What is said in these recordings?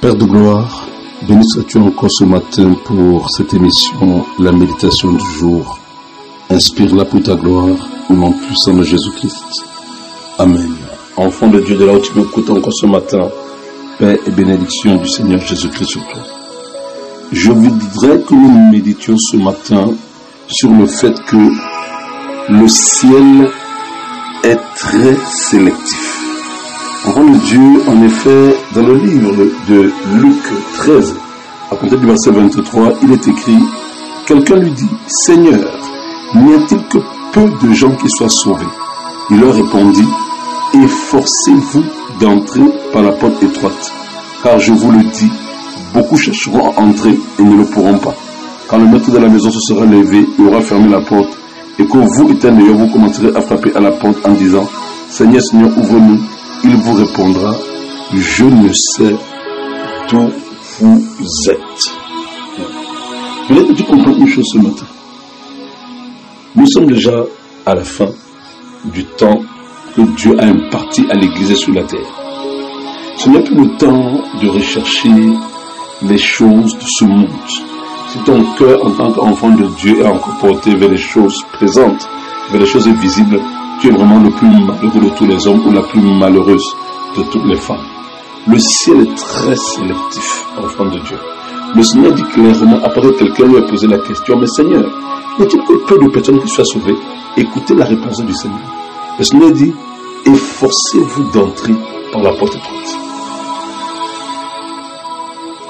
Père de gloire, béni sois-tu encore ce matin pour cette émission, la méditation du jour. Inspire-la pour ta gloire, au nom puissant de Jésus-Christ. Amen. Enfant de Dieu, de là où tu m'écoutes encore ce matin, paix et bénédiction du Seigneur Jésus-Christ sur toi. Je voudrais que nous méditions ce matin sur le fait que le ciel est très sélectif. Enfant de Dieu, en effet, dans le livre de Luc 13, à compter du verset 23, il est écrit, quelqu'un lui dit, Seigneur, n'y a-t-il que peu de gens qui soient sauvés? Il leur répondit, efforcez-vous d'entrer par la porte étroite, car je vous le dis, beaucoup chercheront à entrer et ne le pourront pas. Quand le maître de la maison se sera levé et aura fermé la porte, et que vous, étant d'ailleurs, vous commencerez à frapper à la porte en disant, Seigneur, Seigneur, ouvre-nous, il vous répondra, je ne sais d'où vous êtes. Peut-être que tu comprends une chose ce matin. Nous sommes déjà à la fin du temps que Dieu a imparti à l'Église sur la terre. Ce n'est plus le temps de rechercher les choses de ce monde. Si ton cœur en tant qu'enfant de Dieu est encore porté vers les choses présentes, vers les choses visibles, tu es vraiment le plus malheureux de tous les hommes ou la plus malheureuse de toutes les femmes. Le ciel est très sélectif, enfant de Dieu. Le Seigneur dit clairement, après que quelqu'un lui a posé la question, mais Seigneur, n'y a-t-il que peu de personnes qui soient sauvées? Écoutez la réponse du Seigneur. Le Seigneur dit, efforcez-vous d'entrer par la porte étroite.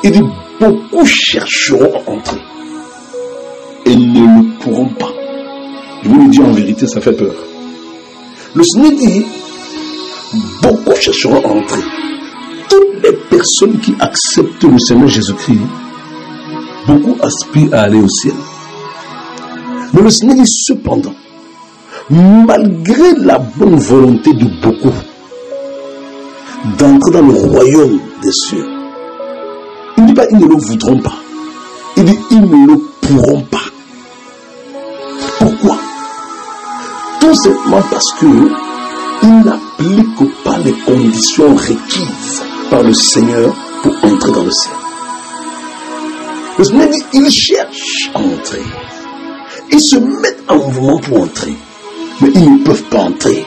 Il dit, beaucoup chercheront à entrer et ne le pourront pas. Je vous le dis en vérité, ça fait peur. Le Seigneur dit, beaucoup chercheront à entrer. Toutes les personnes qui acceptent le Seigneur Jésus-Christ, beaucoup aspirent à aller au ciel. Mais le Seigneur dit cependant, malgré la bonne volonté de beaucoup d'entrer dans le royaume des cieux, il ne dit pas ils ne le voudront pas. Il dit ils ne le pourront pas. Pourquoi? Tout simplement parce que il n'applique pas les conditions requises par le Seigneur pour entrer dans le ciel. Le Seigneur dit ils cherchent à entrer. Ils se mettent en mouvement pour entrer. Mais ils ne peuvent pas entrer.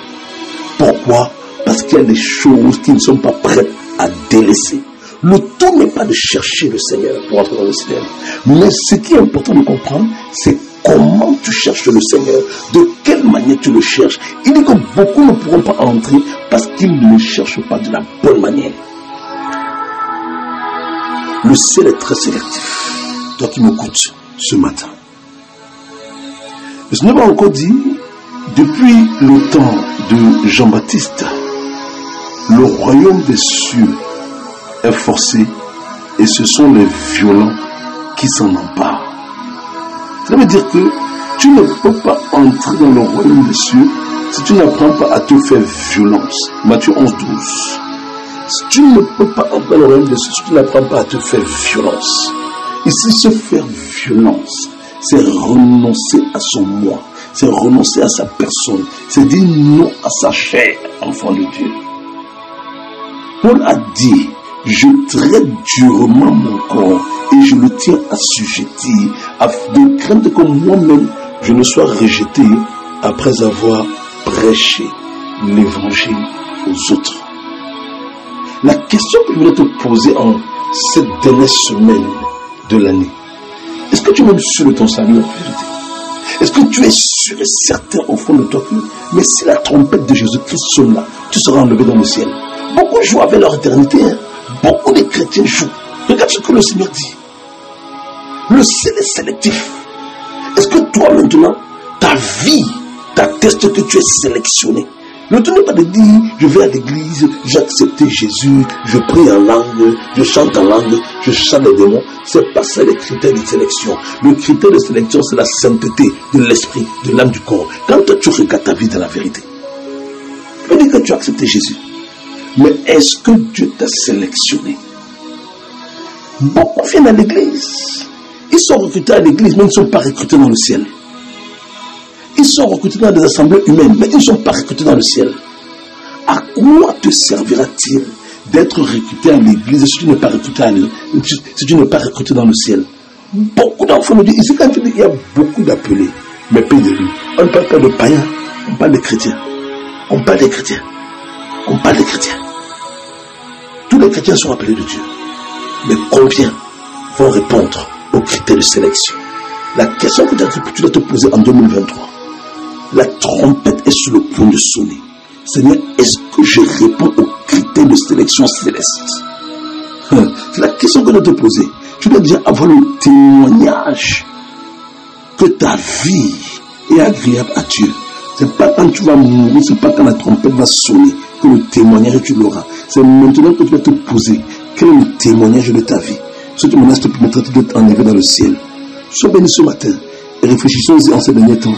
Pourquoi? Parce qu'il y a des choses qui ne sont pas prêtes à délaisser. Le tout n'est pas de chercher le Seigneur pour entrer dans le ciel. Mais ce qui est important de comprendre, c'est comment tu cherches le Seigneur, de quelle manière tu le cherches. Il dit que beaucoup ne pourront pas entrer parce qu'ils ne le cherchent pas de la bonne manière. Le ciel est très sélectif. Toi qui m'écoutes ce matin. Le Seigneur m'a encore dit, depuis le temps de Jean-Baptiste, le royaume des cieux est forcé et ce sont les violents qui s'en emparent. Ça veut dire que tu ne peux pas entrer dans le royaume des cieux si tu n'apprends pas à te faire violence. Matthieu 11, 12. Si tu ne peux pas entrer dans le royaume des cieux si tu n'apprends pas à te faire violence. Ici, se faire violence, c'est renoncer à son moi, c'est renoncer à sa personne, c'est dire non à sa chair, enfant de Dieu. Paul a dit, je traite durement mon corps et je le tiens assujetti de crainte que moi-même je ne sois rejeté après avoir prêché l'évangile aux autres. La question que je voulais te poser en cette dernière semaine de l'année, est-ce que tu es même sûr de ton salut en vérité? Est-ce que tu es sûr et certain au fond de toi que, mais si la trompette de Jésus-Christ sonne là, tu seras enlevé dans le ciel? Beaucoup jouent avec leur éternité. Beaucoup de chrétiens jouent. Regarde ce que le Seigneur dit. Le ciel est sélectif. Est-ce que toi maintenant, ta vie t'atteste que tu es sélectionné? Le tout n'est pas de dire, je vais à l'église, j'ai accepté Jésus, je prie en langue, je chante en langue, je chante les démons. C'est pas ça les critères de sélection. Le critère de sélection, c'est la sainteté de l'esprit, de l'âme, du corps. Quand toi, tu regardes ta vie dans la vérité, tu dis que tu as accepté Jésus. Mais est-ce que Dieu t'a sélectionné? Beaucoup viennent à l'église. Ils sont recrutés à l'église, mais ils ne sont pas recrutés dans le ciel. Ils sont recrutés dans des assemblées humaines, mais ils ne sont pas recrutés dans le ciel. À quoi te servira-t-il d'être recruté à l'église si tu n'es pas recruté si tu n'es pas recruté dans le ciel. Beaucoup d'enfants me disent, ici quand il y a beaucoup d'appelés, mais pays de lui. On ne parle pas de païens, on parle de chrétiens. On parle des chrétiens. On parle des chrétiens. Tous les chrétiens sont appelés de Dieu. Mais combien vont répondre aux critères de sélection? La question que tu dois te poser en 2023, la trompette est sur le point de sonner. Seigneur, est-ce que je réponds aux critères de sélection céleste? C'est la question que tu dois te poser. Tu dois déjà avoir le témoignage que ta vie est agréable à Dieu. C'est pas quand tu vas mourir, c'est pas quand la trompette va sonner que le témoignage tu l'auras. C'est maintenant que tu vas te poser quel est le témoignage de ta vie. Ce témoignage te permettra de t'enlever dans le ciel. Sois béni ce matin et réfléchissons-y en ces derniers temps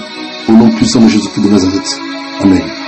au nom puissant de Jésus-Christ de Nazareth. Amen.